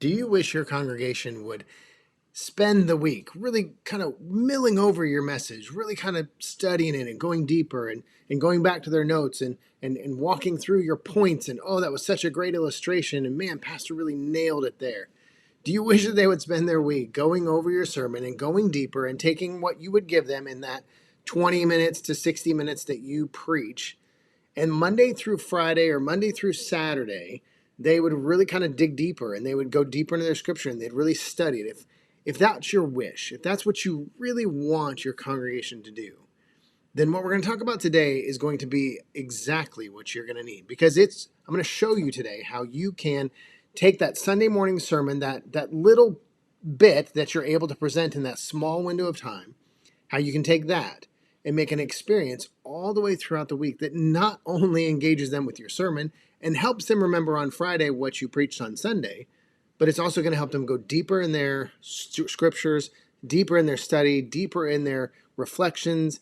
Do you wish your congregation would spend the week really kind of milling over your message, really kind of studying it and going deeper and going back to their notes and walking through your points and, oh, that was such a great illustration and man, Pastor really nailed it there. Do you wish that they would spend their week going over your sermon and going deeper and taking what you would give them in that 20 minutes to 60 minutes that you preach, and Monday through Friday or Monday through Saturday, they would really kind of dig deeper and they would go deeper into their scripture and they'd really study it? If that's your wish, if that's what you really want your congregation to do, then what we're going to talk about today is going to be exactly what you're going to need, because I'm going to show you today how you can take that Sunday morning sermon, that little bit that you're able to present in that small window of time, how you can take that and make an experience all the way throughout the week that not only engages them with your sermon and helps them remember on Friday what you preached on Sunday, but it's also going to help them go deeper in their scriptures, deeper in their study, deeper in their reflections,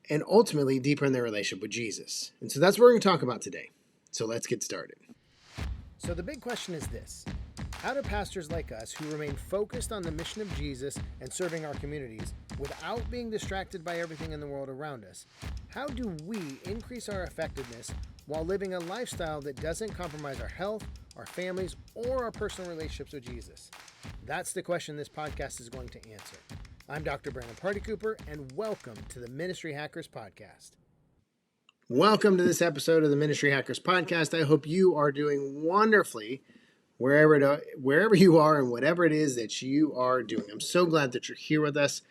and ultimately deeper in their relationship with Jesus. And so that's what we're going to talk about today. So let's get started. So the big question is this: how do pastors like us, who remain focused on the mission of Jesus and serving our communities without being distracted by everything in the world around us, how do we increase our effectiveness while living a lifestyle that doesn't compromise our health, our families, or our personal relationships with Jesus? That's the question this podcast is going to answer. I'm Dr. Brandon Party Cooper, and welcome to the Ministry Hackers Podcast. Welcome to this episode of the Ministry Hackers Podcast. I hope you are doing wonderfully wherever you are and whatever it is that you are doing. I'm so glad that you're here with us.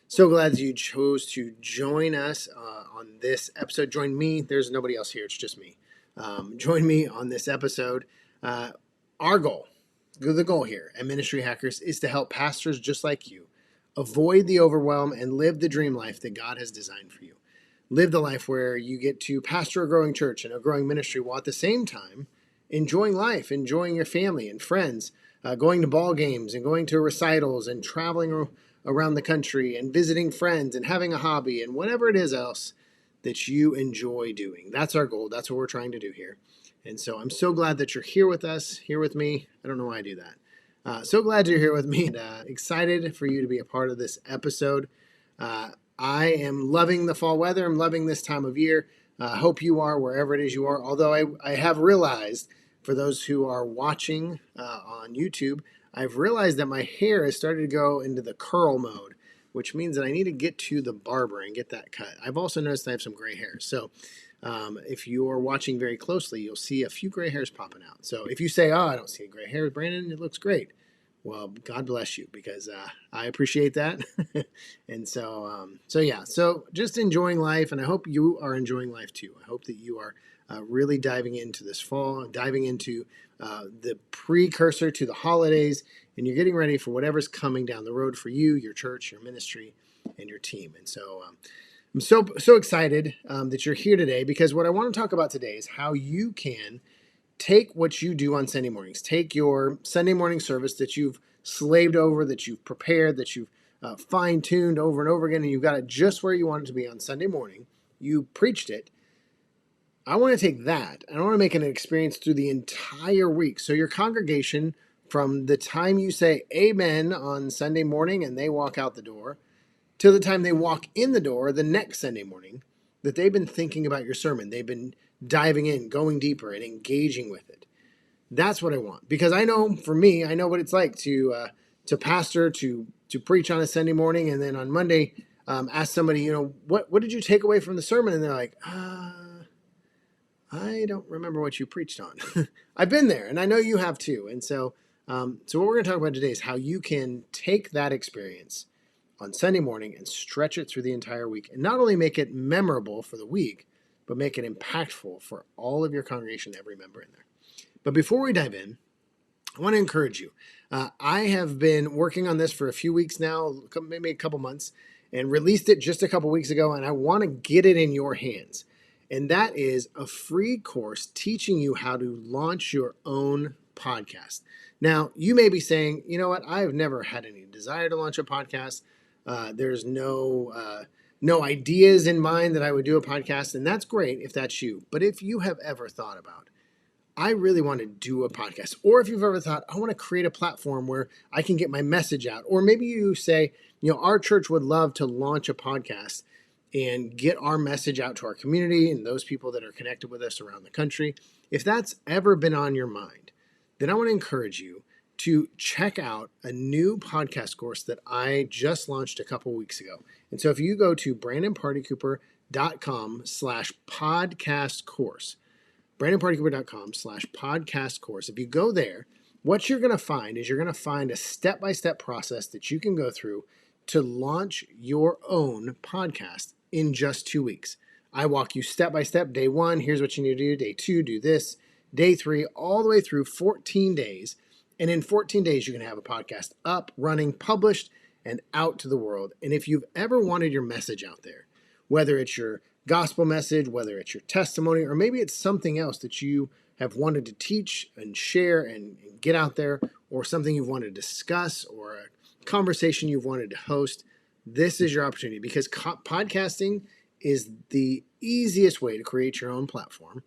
So glad that you chose to join us on this episode. Join me. There's nobody else here. It's just me. Join me on this episode. Our goal, the goal here at Ministry Hackers, is to help pastors just like you avoid the overwhelm and live the dream life that God has designed for you. Live the life where you get to pastor a growing church and a growing ministry while at the same time enjoying life, enjoying your family and friends, going to ball games and going to recitals and traveling around the country and visiting friends and having a hobby and whatever it is else that you enjoy doing. That's our goal. That's what we're trying to do here. And so I'm so glad that you're here with us, here with me. I don't know why I do that. So glad you're here with me, and excited for you to be a part of this episode. I am loving the fall weather. I'm loving this time of year. I hope you are, wherever it is you are. Although I have realized, for those who are watching on YouTube, I've realized that my hair has started to go into the curl mode, which means that I need to get to the barber and get that cut. I've also noticed I have some gray hair. So if you are watching very closely, you'll see a few gray hairs popping out. So if you say, oh, I don't see a gray hair, Brandon, it looks great. Well, God bless you, because I appreciate that. And so just enjoying life. And I hope you are enjoying life too. I hope that you are really diving into this fall, diving into the precursor to the holidays, and you're getting ready for whatever's coming down the road for you, your church, your ministry, and your team. And so I'm so excited that you're here today, because what I want to talk about today is how you can take what you do on Sunday mornings. Take your Sunday morning service that you've slaved over, that you've prepared, that you've fine-tuned over and over again, and you've got it just where you want it to be on Sunday morning. You preached it. I want to take that, and I want to make it an experience through the entire week. So your congregation, from the time you say amen on Sunday morning and they walk out the door, till the time they walk in the door the next Sunday morning, that they've been thinking about your sermon. They've been diving in, going deeper, and engaging with it. That's what I want, because I know, for me, I know what it's like to pastor, to preach on a Sunday morning, and then on Monday ask somebody, what did you take away from the sermon? And they're like, I don't remember what you preached on. I've been there, and I know you have too. And so what we're going to talk about today is how you can take that experience on Sunday morning and stretch it through the entire week, and not only make it memorable for the week, but make it impactful for all of your congregation, every member in there. But before we dive in, I want to encourage you. I have been working on this for a few weeks now, maybe a couple months, and released it just a couple weeks ago, and I want to get it in your hands. And that is a free course teaching you how to launch your own podcast. Now, you may be saying, you know what, I've never had any desire to launch a podcast. There's no ideas in mind that I would do a podcast, and that's great if that's you. But if you have ever thought about, I really want to do a podcast. Or if you've ever thought, I want to create a platform where I can get my message out. Or maybe you say, our church would love to launch a podcast and get our message out to our community and those people that are connected with us around the country. If that's ever been on your mind, then I want to encourage you to check out a new podcast course that I just launched a couple weeks ago. And so if you go to brandonpartycooper.com/podcast course, brandonpartycooper.com/podcast course, if you go there, what you're going to find is you're going to find a step-by-step process that you can go through to launch your own podcast in just 2 weeks. I walk you step by step. Day 1, here's what you need to do. Day 2, do this. Day 3, all the way through 14 days. And in 14 days, you can have a podcast up, running, published, and out to the world. And if you've ever wanted your message out there, whether it's your gospel message, whether it's your testimony, or maybe it's something else that you have wanted to teach and share and get out there, or something you've wanted to discuss, or a conversation you've wanted to host, this is your opportunity, because podcasting is the easiest way to create your own platform.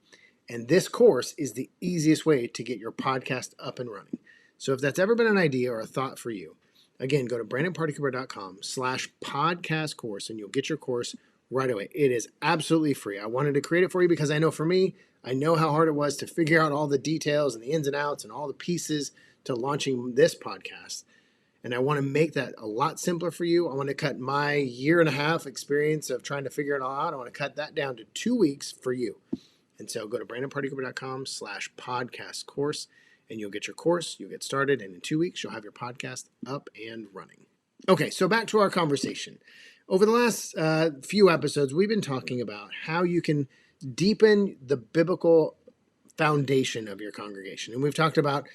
And this course is the easiest way to get your podcast up and running. So if that's ever been an idea or a thought for you, again, go to brandonpartycooper.com/podcast course and you'll get your course right away. It is absolutely free. I wanted to create it for you because I know for me, I know how hard it was to figure out all the details and the ins and outs and all the pieces to launching this podcast. And I want to make that a lot simpler for you. I want to cut my 1.5 year experience of trying to figure it all out. I want to cut that down to 2 weeks for you. And so go to brandonpartycooper.com/podcast course and you'll get your course, you'll get started, and in 2 weeks, you'll have your podcast up and running. Okay, so back to our conversation. Over the last few episodes, we've been talking about how you can deepen the biblical foundation of your congregation. And we've talked about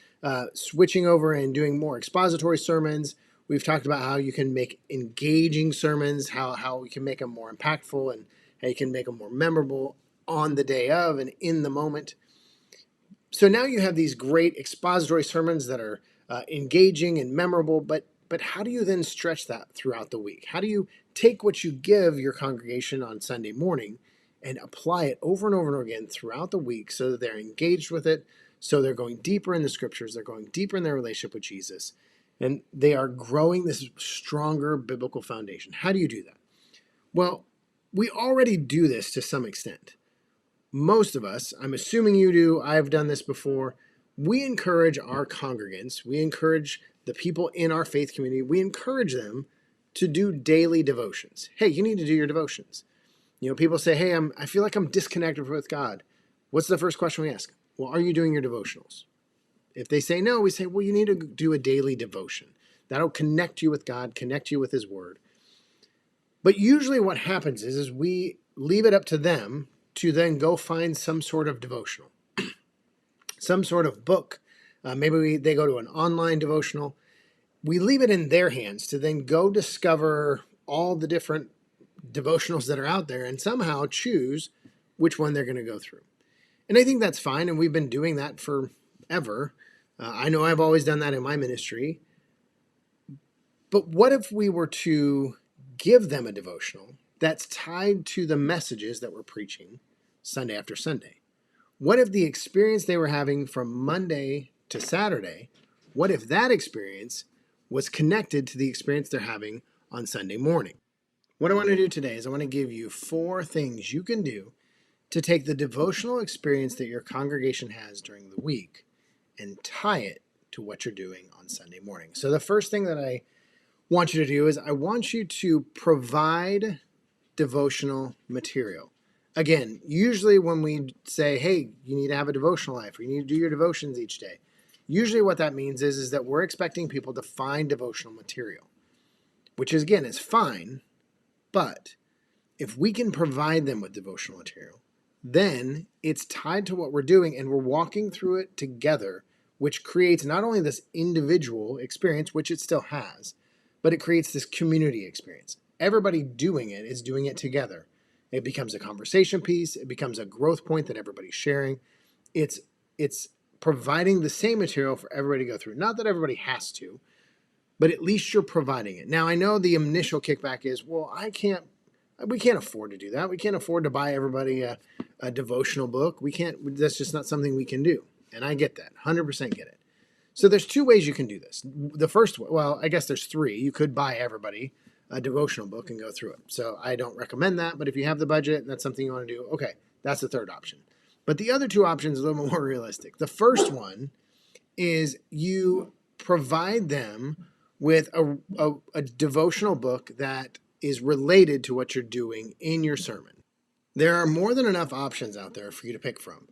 switching over and doing more expository sermons. We've talked about how you can make engaging sermons, how we can make them more impactful, and how you can make them more memorable on the day of and in the moment. So now you have these great expository sermons that are engaging and memorable, but how do you then stretch that throughout the week? How do you take what you give your congregation on Sunday morning and apply it over and over and over again throughout the week so that they're engaged with it, so they're going deeper in the scriptures, they're going deeper in their relationship with Jesus, and they are growing this stronger biblical foundation? How do you do that? Well, we already do this to some extent. Most of us, I'm assuming you do, I've done this before, we encourage our congregants, we encourage the people in our faith community, we encourage them to do daily devotions. Hey, you need to do your devotions. People say, hey, I feel like I'm disconnected with God. What's the first question we ask? Well, are you doing your devotionals? If they say no, we say, well, you need to do a daily devotion. That'll connect you with God, connect you with His Word. But usually what happens is we leave it up to them to then go find some sort of devotional, some sort of book. Maybe they go to an online devotional. We leave it in their hands to then go discover all the different devotionals that are out there and somehow choose which one they're going to go through. And I think that's fine, and we've been doing that forever. I know I've always done that in my ministry. But what if we were to give them a devotional that's tied to the messages that we're preaching Sunday after Sunday? What if the experience they were having from Monday to Saturday, what if that experience was connected to the experience they're having on Sunday morning? What I want to do today is I want to give you 4 things you can do to take the devotional experience that your congregation has during the week and tie it to what you're doing on Sunday morning. So the first thing that I want you to do is I want you to provide devotional material. Again, usually when we say, hey, you need to have a devotional life, or you need to do your devotions each day, usually what that means is that we're expecting people to find devotional material, which is, again, is fine. But if we can provide them with devotional material, then it's tied to what we're doing and we're walking through it together, which creates not only this individual experience, which it still has, but it creates this community experience. Everybody doing it is doing it together. It becomes a conversation piece. It becomes a growth point that everybody's sharing. It's providing the same material for everybody to go through. Not that everybody has to, but at least you're providing it. Now, I know the initial kickback is, well, we can't afford to do that. We can't afford to buy everybody a devotional book. That's just not something we can do. And I get that, 100% get it. So there's two ways you can do this. The first, well, I guess there's three. You could buy everybody a devotional book and go through it. So I don't recommend that, but if you have the budget and that's something you want to do, okay, that's the third option. But the other two options are a little more realistic. The first one is you provide them with a devotional book that is related to what you're doing in your sermon. There are more than enough options out there for you to pick from.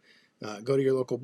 Go to your local